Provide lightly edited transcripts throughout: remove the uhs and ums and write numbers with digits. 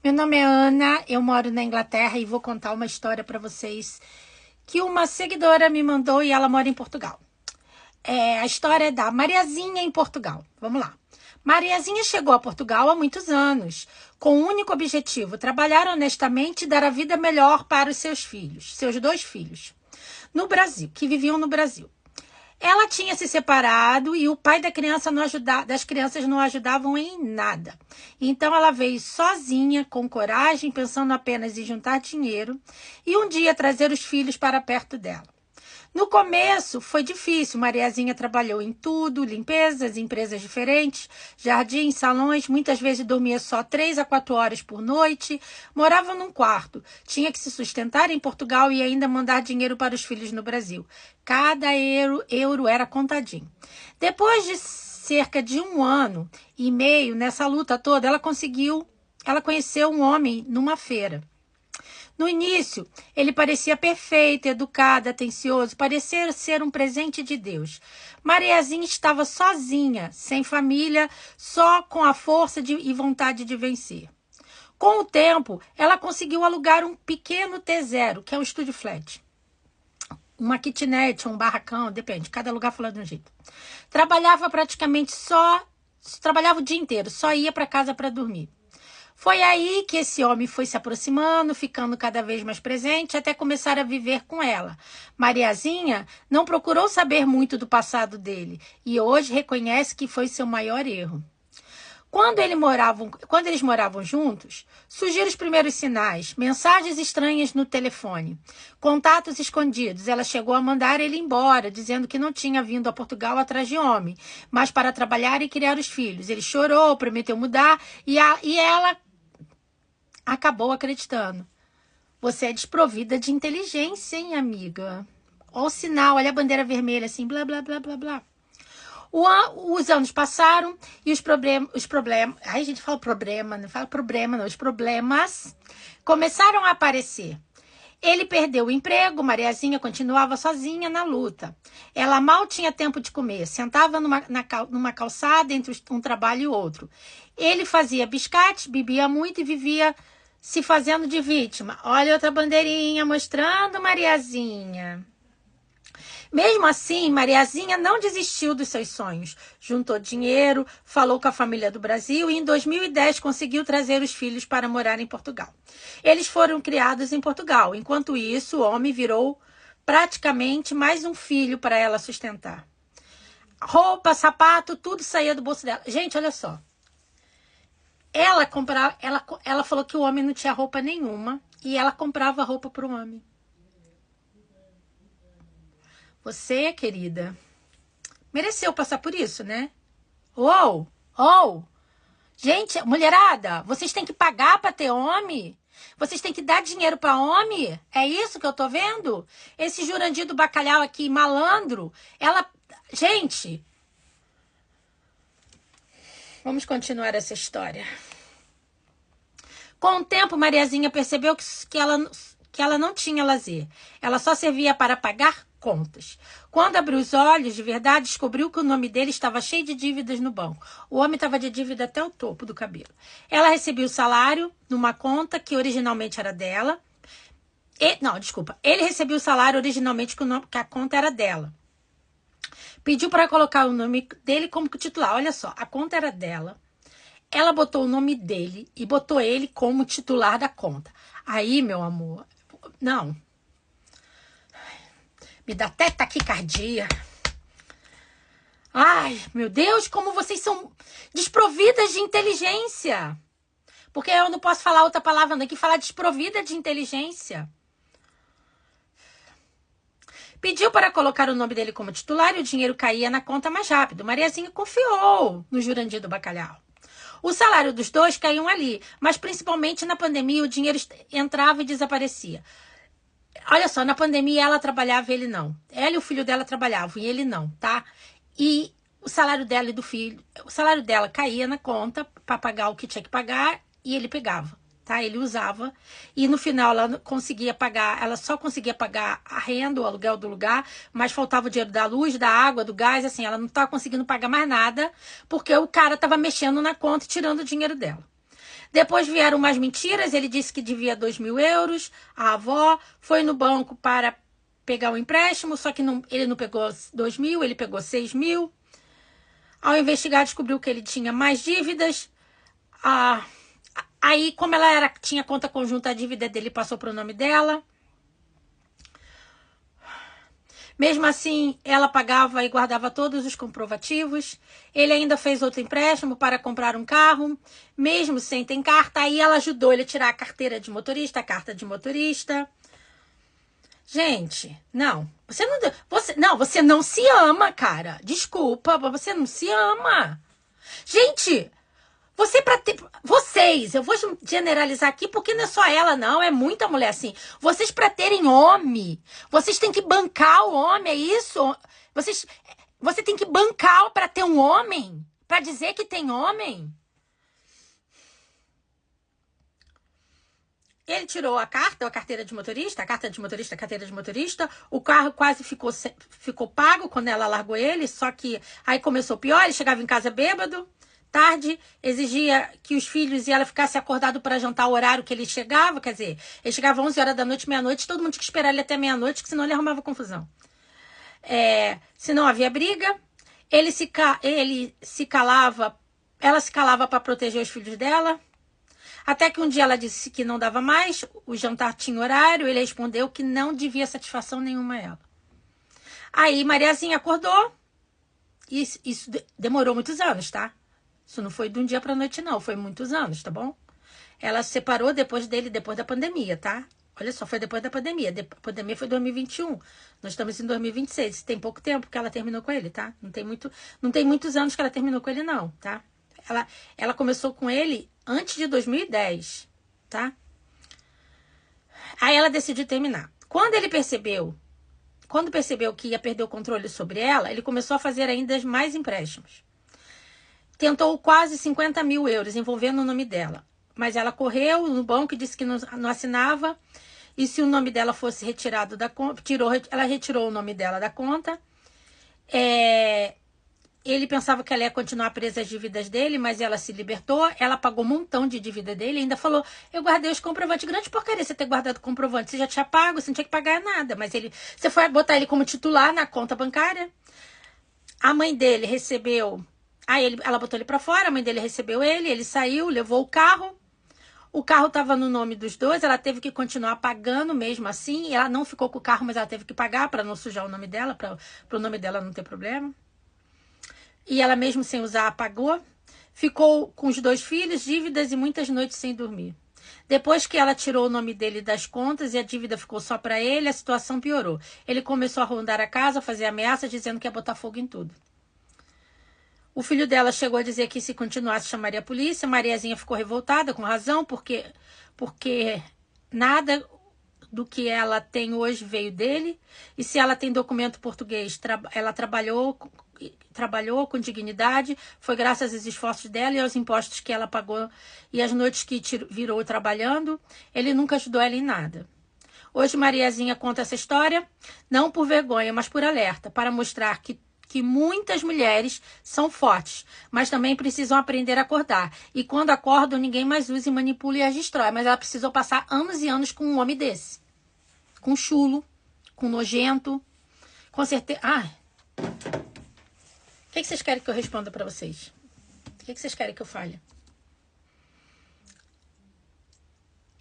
Meu nome é Ana, eu moro na Inglaterra e vou contar uma história para vocês que uma seguidora me mandou e ela mora em Portugal. A história é da Mariazinha em Portugal. Vamos lá. Mariazinha chegou a Portugal há muitos anos, com um único objetivo: trabalhar honestamente e dar a vida melhor para os seus filhos, seus dois filhos, no Brasil, que viviam no Brasil. Ela tinha se separado e o pai das crianças não ajudavam em nada. Então ela veio sozinha, com coragem, pensando apenas em juntar dinheiro e um dia trazer os filhos para perto dela. No começo foi difícil. Mariazinha trabalhou em tudo: limpezas, empresas diferentes, jardins, salões, muitas vezes dormia só 3 a 4 horas por noite, morava num quarto, tinha que se sustentar em Portugal e ainda mandar dinheiro para os filhos no Brasil. Cada euro era contadinho. Depois de cerca de 1 ano e meio nessa luta toda, ela conheceu um homem numa feira. No início, ele parecia perfeito, educado, atencioso, parecia ser um presente de Deus. Mariazinha estava sozinha, sem família, só com a força e vontade de vencer. Com o tempo, ela conseguiu alugar um pequeno T0, que é um estúdio flat. Uma kitnet, um barracão, depende, cada lugar fala de um jeito. Trabalhava o dia inteiro, só ia para casa para dormir. Foi aí que esse homem foi se aproximando, ficando cada vez mais presente, até começar a viver com ela. Mariazinha não procurou saber muito do passado dele e hoje reconhece que foi seu maior erro. Quando eles moravam juntos, surgiram os primeiros sinais: mensagens estranhas no telefone, contatos escondidos. Ela chegou a mandar ele embora, dizendo que não tinha vindo a Portugal atrás de homem, mas para trabalhar e criar os filhos. Ele chorou, prometeu mudar e ela acabou acreditando. Você é desprovida de inteligência, hein, amiga? Olha o sinal, olha a bandeira vermelha, assim, blá, blá, blá, blá, blá. Os anos passaram e os problemas... Ai, a gente fala problema, não fala problema, não. Os problemas começaram a aparecer. Ele perdeu o emprego, Mariazinha continuava sozinha na luta. Ela mal tinha tempo de comer, sentava numa calçada entre um trabalho e outro. Ele fazia biscate, bebia muito e vivia se fazendo de vítima. Olha outra bandeirinha mostrando Mariazinha. Mesmo assim, Mariazinha não desistiu dos seus sonhos. Juntou dinheiro, falou com a família do Brasil e em 2010 conseguiu trazer os filhos para morar em Portugal. Eles foram criados em Portugal. Enquanto isso, o homem virou praticamente mais um filho para ela sustentar. Roupa, sapato, tudo saía do bolso dela. Gente, olha só. Ela falou que o homem não tinha roupa nenhuma e ela comprava roupa para o homem. Você, querida, mereceu passar por isso, né? Gente, mulherada, vocês têm que pagar para ter homem? Vocês têm que dar dinheiro para homem? É isso que eu tô vendo? Esse Jurandir do Bacalhau aqui, malandro, Gente, vamos continuar essa história. Com o tempo, Mariazinha percebeu que ela não tinha lazer. Ela só servia para pagar contas. Quando abriu os olhos, de verdade, descobriu que o nome dele estava cheio de dívidas no banco. O homem estava de dívida até o topo do cabelo. Ela recebia o salário numa conta que originalmente era dela. Ele recebia o salário originalmente que a conta era dela. Pediu para colocar o nome dele como titular. Olha só, a conta era dela. Ela botou o nome dele e botou ele como titular da conta. Aí, meu amor, não. Me dá até taquicardia. Ai, meu Deus, como vocês são desprovidas de inteligência. Porque eu não posso falar outra palavra, não. Tem que falar desprovida de inteligência. Pediu para colocar o nome dele como titular e o dinheiro caía na conta mais rápido. Mariazinha confiou no Jurandir do Bacalhau. O salário dos dois caíam ali, mas principalmente na pandemia o dinheiro entrava e desaparecia. Olha só, na pandemia ela trabalhava e ele não. Ela e o filho dela trabalhavam e ele não, tá? E o salário dela e do filho, o salário dela caía na conta para pagar o que tinha que pagar e ele pegava, tá? Ele usava e no final ela conseguia pagar, ela só conseguia pagar a renda, o aluguel do lugar, mas faltava o dinheiro da luz, da água, do gás, assim, ela não estava conseguindo pagar mais nada porque o cara estava mexendo na conta e tirando o dinheiro dela. Depois vieram umas mentiras, ele disse que devia 2.000 euros, a avó foi no banco para pegar um empréstimo, só que ele não pegou 2.000, ele pegou 6.000. Ao investigar, descobriu que ele tinha mais dívidas. Aí, como ela tinha conta conjunta, a dívida dele passou para o nome dela. Mesmo assim, ela pagava e guardava todos os comprovativos. Ele ainda fez outro empréstimo para comprar um carro, mesmo sem ter carta. Aí ela ajudou ele a tirar a carteira de motorista, a carta de motorista. Gente, não. Você não se ama, cara. Desculpa, você não se ama. Gente, vocês, eu vou generalizar aqui porque não é só ela, não, é muita mulher assim. Vocês, para terem homem, vocês têm que bancar o homem, é isso? Você tem que bancar para ter um homem? Para dizer que tem homem? Ele tirou a carteira de motorista, a carteira de motorista. O carro quase ficou pago quando ela largou ele, só que aí começou pior, ele chegava em casa bêbado. Tarde, exigia que os filhos e ela ficassem acordados para jantar o horário que ele chegava. Quer dizer, ele chegava 11 horas da noite, meia-noite, todo mundo tinha que esperar ele até meia-noite, que senão ele arrumava confusão. Se não havia briga, ela se calava para proteger os filhos dela. Até que um dia ela disse que não dava mais, o jantar tinha horário, ele respondeu que não devia satisfação nenhuma a ela. Aí Mariazinha acordou, e isso demorou muitos anos, tá? Isso não foi de um dia para a noite, não. Foi muitos anos, tá bom? Ela se separou depois da pandemia, tá? Olha só, foi depois da pandemia. A pandemia foi em 2021. Nós estamos em 2026. Tem pouco tempo que ela terminou com ele, tá? Não tem muitos anos que ela terminou com ele, não, tá? Ela começou com ele antes de 2010, tá? Aí ela decidiu terminar. Quando percebeu que ia perder o controle sobre ela, ele começou a fazer ainda mais empréstimos. Tentou quase 50.000 euros, envolvendo o nome dela. Mas ela correu no banco e disse que não assinava. E se o nome dela fosse retirado da conta, ela retirou o nome dela da conta. Ele pensava que ela ia continuar presa às dívidas dele, mas ela se libertou. Ela pagou um montão de dívida dele e ainda falou, eu guardei os comprovantes. Grande porcaria você ter guardado comprovante. Você já tinha pago, você não tinha que pagar nada. Mas você foi botar ele como titular na conta bancária. A mãe dele recebeu... Aí ela botou ele pra fora, a mãe dele recebeu ele saiu, levou o carro. O carro estava no nome dos dois, ela teve que continuar pagando mesmo assim. Ela não ficou com o carro, mas ela teve que pagar para não sujar o nome dela, para o nome dela não ter problema. E ela mesmo sem usar, pagou. Ficou com os 2 filhos, dívidas e muitas noites sem dormir. Depois que ela tirou o nome dele das contas e a dívida ficou só para ele, a situação piorou. Ele começou a rondar a casa, fazer ameaças, dizendo que ia botar fogo em tudo. O filho dela chegou a dizer que se continuasse chamaria a polícia. Mariazinha ficou revoltada, com razão, porque nada do que ela tem hoje veio dele. E se ela tem documento português, ela trabalhou com dignidade. Foi graças aos esforços dela e aos impostos que ela pagou e as noites que virou trabalhando. Ele nunca ajudou ela em nada. Hoje Mariazinha conta essa história, não por vergonha, mas por alerta, para mostrar que muitas mulheres são fortes, mas também precisam aprender a acordar. E quando acordam, ninguém mais usa e manipula e as destrói. Mas ela precisou passar anos e anos com um homem desse. Com chulo, com nojento, com certeza... O que vocês querem que eu responda para vocês? O que vocês querem que eu fale?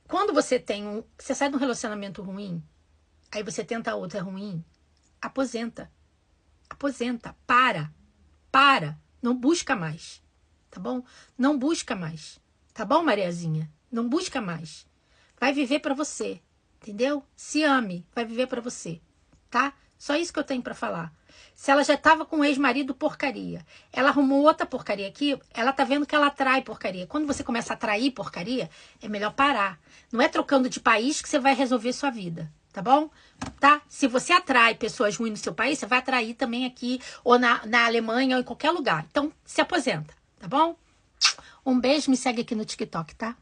Quando você sai de um relacionamento ruim, aí você tenta outra ruim, aposenta. Aposenta, para, não busca mais, tá bom? Não busca mais, tá bom, Mariazinha? Não busca mais, vai viver pra você, entendeu? Se ame, vai viver pra você, tá? Só isso que eu tenho pra falar. Se ela já tava com um ex-marido porcaria, ela arrumou outra porcaria aqui, ela tá vendo que ela atrai porcaria. Quando você começa a atrair porcaria, é melhor parar. Não é trocando de país que você vai resolver sua vida. Tá bom? Tá? Se você atrai pessoas ruins no seu país, você vai atrair também aqui, ou na Alemanha, ou em qualquer lugar. Então, se aposenta, tá bom? Um beijo, me segue aqui no TikTok, tá?